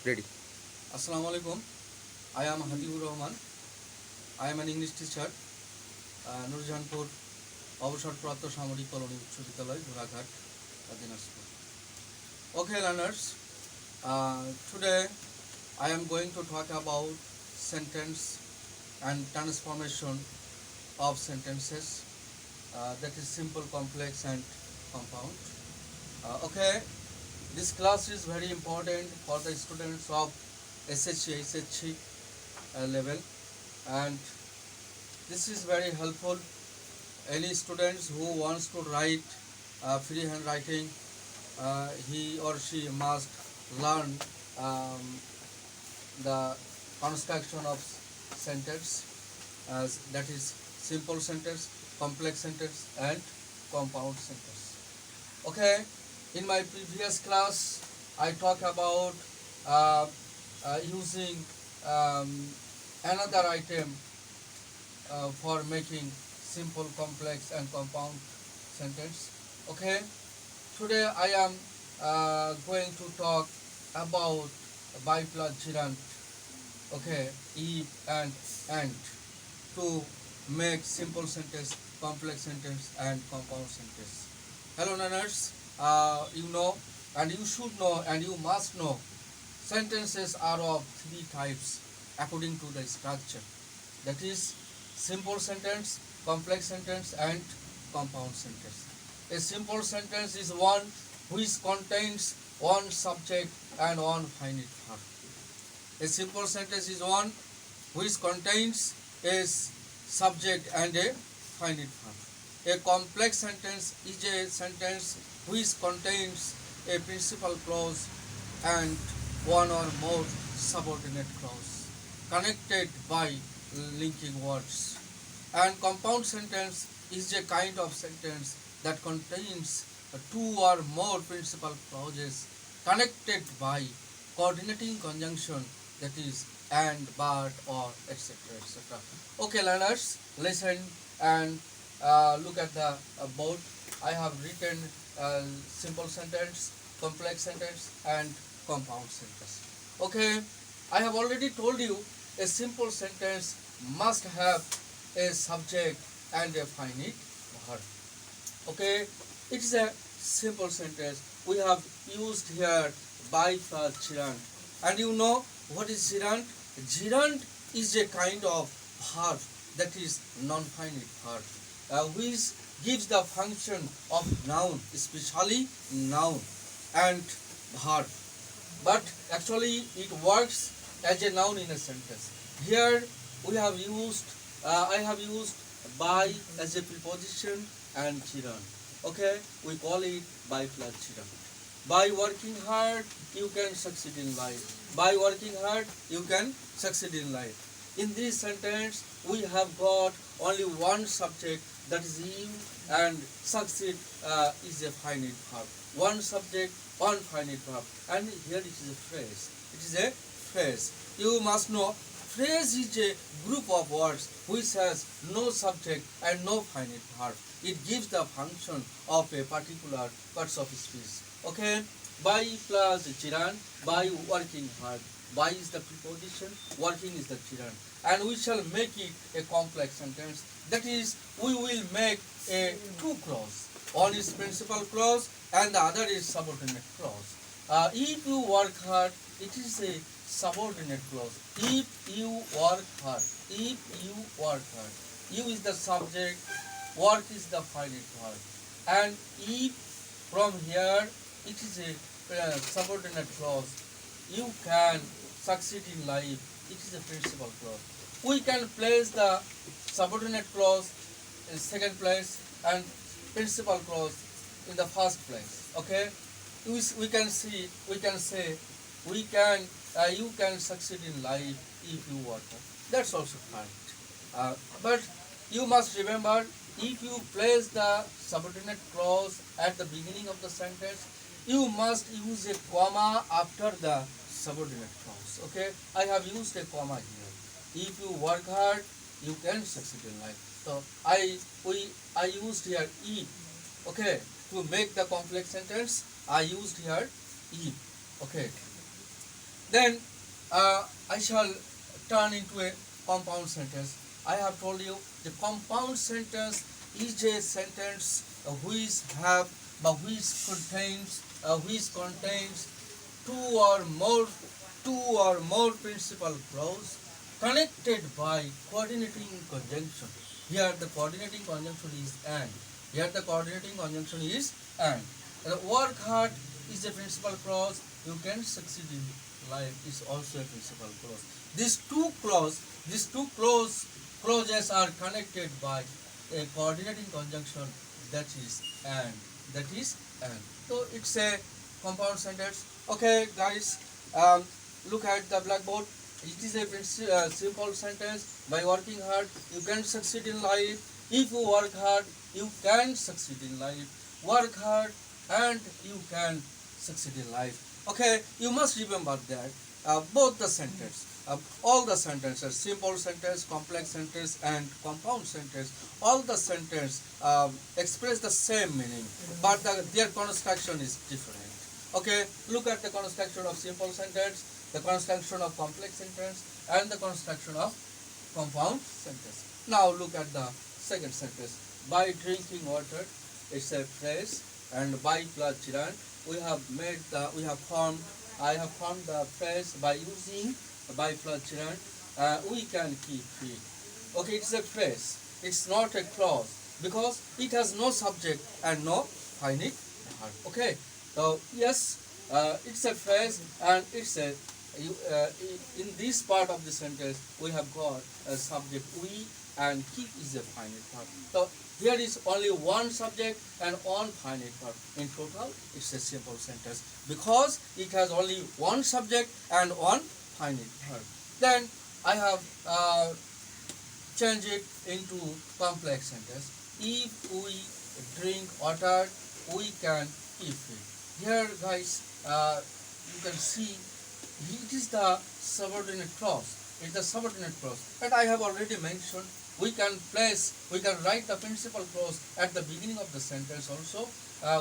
Ready. Assalamu alaikum. I am Habibur Rahman. I am an English teacher, Nurjahanpur, অবসরপ্রাপ্ত সামরিক colony উচ্চ বিদ্যালয় ঘোড়াঘাট Dinajpur. Okay, learners. Today I am going to talk about sentence and transformation of sentences. That is simple, complex, and compound. Okay, this class is very important for the students of SHC, SHC level, and this is very helpful. Any students who wants to write free handwriting, he or she must learn the construction of sentence, as that is simple sentence, complex sentence, and compound sentence. Okay, in my previous class I talk about using another item for making simple, complex, and compound sentence. Okay, today I am going to talk about by plus gerund. Okay, if and to make simple sentence, complex sentence, and compound sentence. Hello learners, you know and you should know and you must know sentences are of three types according to the structure, that is simple sentence, complex sentence, and compound sentence. A simple sentence is one which contains one subject and one finite verb. A simple sentence is one which contains a subject and a finite verb. A complex sentence is a sentence which contains a principal clause and one or more subordinate clause connected by linking words. And compound sentence is a kind of sentence that contains two or more principal clauses connected by coordinating conjunction, that is and, but, or, etc. etc. Okay learners, listen and look at the board. I have written simple sentence, complex sentence, and compound sentence. Okay, I have already told you a simple sentence must have a subject and a finite verb. Okay, it is a simple sentence. We have used here by plus gerund, and you know what is gerund? Gerund is a kind of verb, that is non-finite verb, which gives the function of noun, especially noun and verb, but actually it works as a noun in a sentence. Here we have used I have used by as a preposition and gerund. Okay, we call it by plus gerund. By working hard you can succeed in life. By working hard you can succeed in life. In this sentence we have got only one subject, that is you, and succeed is a finite verb. One subject, one finite verb, and here it is a phrase. It is a phrase. You must know phrase is a group of words which has no subject and no finite verb. It gives the function of a particular parts of speech. Okay, by plus gerund, by working hard. By is the preposition, working is the gerund, and we shall make it a complex sentence. That is, we will make a two clause. One is principal clause and the other is subordinate clause. If you work hard, it is a subordinate clause. If you work hard, if you work hard, you is the subject, work is the finite verb, and if from here it is a subordinate clause. You can succeed in life, it is a principal clause. We can place the subordinate clause in second place and principal clause in the first place. Okay, we can say you can succeed in life if you work hard. That's also fine. But you must remember, if you place the subordinate clause at the beginning of the sentence, you must use a comma after the subordinate clause. Okay, I have used a comma here. If you work hard, you can succeed in life. So I used here if. Okay, to make the complex sentence I used here if. Okay, Then I shall turn into a compound sentence. I have told you the compound sentence is a sentence which contains two or more two or more principal clause connected by coordinating conjunction. Here the coordinating conjunction is and. Here the coordinating conjunction is and. Work hard is a principal clause. You can succeed in life is also a principal clause. These two clauses are connected by a coordinating conjunction that is and. That is and. So it's a compound sentence. Okay, guys, look at the blackboard. It is a simple sentence. By working hard, you can succeed in life. If you work hard, you can succeed in life. Work hard and you can succeed in life. Okay, you must remember that both the sentence, all the sentences, simple sentence, complex sentence, and compound sentence, all the sentence express the same meaning, but their construction is different. Okay, look at the construction of simple sentence, the construction of complex sentence, and the construction of compound sentence. Now look at the second sentence. By drinking water, it's a phrase, and by plus gerund, I have formed the phrase by using by plus gerund. We can keep fit. Okay, it's a phrase. It's not a clause because it has no subject and no finite verb. Okay, so yes, it's a phrase and it's a in this part of the sentence we have got a subject we and keep is a finite verb. So here is only one subject and one finite verb. In total, it's a simple sentence because it has only one subject and one finite verb. Then I have changed it into complex sentence. If we drink water, we can keep it. Here, guys, you can see it is the subordinate clause. It's the subordinate clause. And I have already mentioned we can write the principal clause at the beginning of the sentence also.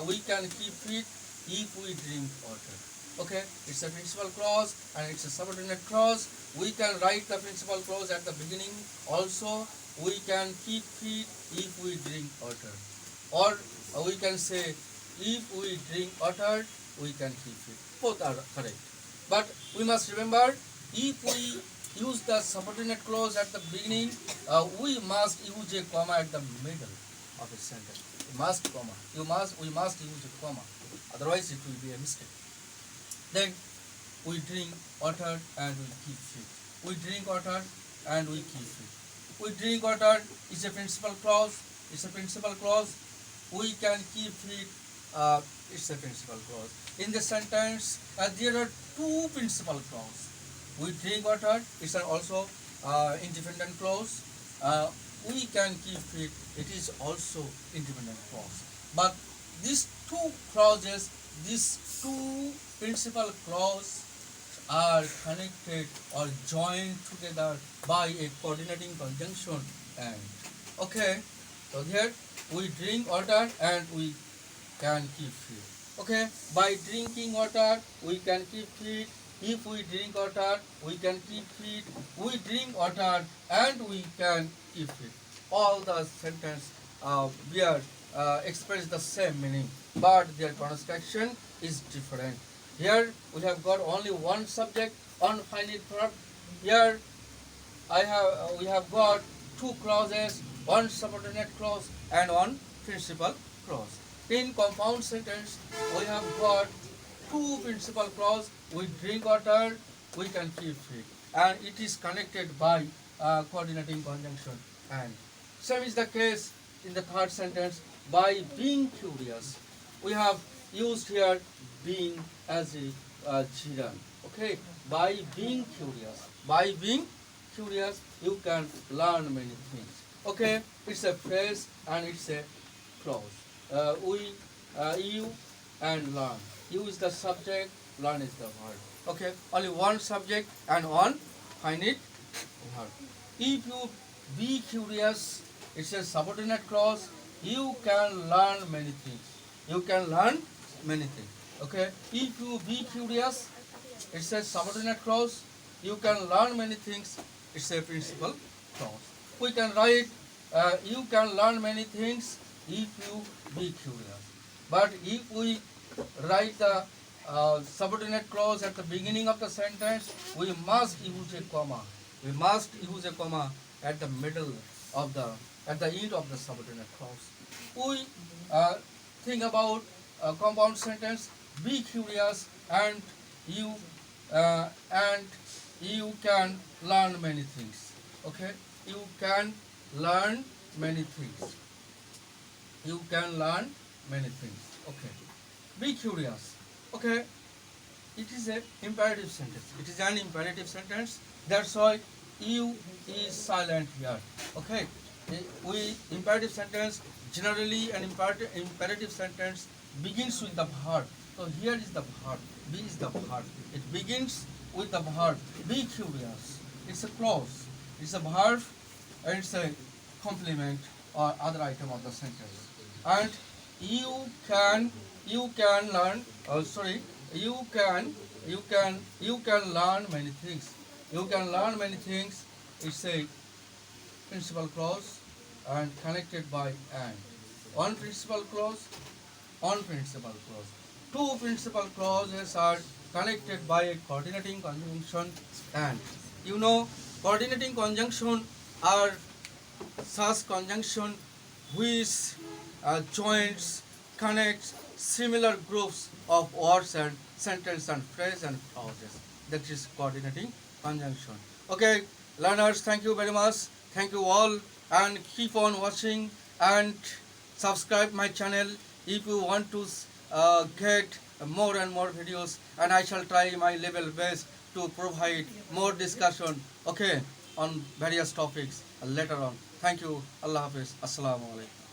We can keep it if we drink water. Okay, it's a principal clause and it's a subordinate clause. We can write the principal clause at the beginning also. We can keep it if we drink water. Or we can say if we drink water, we can keep it. Both are correct. But we must remember, if we use the subordinate clause at the beginning, we must use a comma at the middle of a sentence. We must use a comma. Otherwise, it will be a mistake. Then we drink water and we keep fit. We drink water and we keep fit. We drink water is a principal clause. It's a principal clause. We can keep fit. It's a principal clause. In the sentence, there are two principal clauses. We drink water. It's also independent clause. We can keep fit. It is also independent clause. But these two clauses, these two principal clauses are connected or joined together by a coordinating conjunction and. Okay, so here we drink water and we can keep fit. Okay, by drinking water we can keep fit. If we drink water we can keep fit. We drink water and we can keep fit. All the sentence here express the same meaning, but their construction is different. Here we have got only one subject, one finite verb. Here we have got two clauses, one subordinate clause and one principal clause. In compound sentence, we have got two principal clause. We drink water, we can keep fit, and it is connected by coordinating conjunction. And same is the case in the third sentence. By being curious, we have used here being as a gerund. Okay, by being curious, you can learn many things. Okay, it's a phrase and it's a clause. You, and learn. You is the subject, learn is the verb. Okay, only one subject and one finite verb. If you be curious, it's a subordinate clause. You can learn many things. You can learn many things. Okay, if you be curious, It's a subordinate clause. You can learn many things. It's a principal clause. We can write, you can learn many things if you be curious. But if we write the subordinate clause at the beginning of the sentence, we must use a comma. We must use a comma at the middle of at the end of the subordinate clause. We think about a compound sentence. Be curious, you and you can learn many things. Okay, you can learn many things. You can learn many things. Okay, be curious. Okay, it is an imperative sentence. It is an imperative sentence. That's why you is silent here. Okay, we imperative sentence generally an imperative sentence begins with the verb. So here is the verb. Be is the verb. It begins with the verb. Be curious. It's a clause. It's a verb and it's a complement or other item of the sentence. And you can learn. Sorry, you can learn many things. You can learn many things. It's a principal clause and connected by and. One principal clause, one principal clause. Two principal clauses are connected by a coordinating conjunction and. You know, coordinating conjunction are such conjunction which joins, connects similar groups of words and sentence and phrase and clauses. That is coordinating conjunction. Okay, learners, thank you very much. Thank you all and keep on watching and subscribe my channel if you want to get more and more videos, and I shall try my level best to provide more discussion, okay, on various topics later on. Thank you. Allah Hafiz. Assalamu alaikum.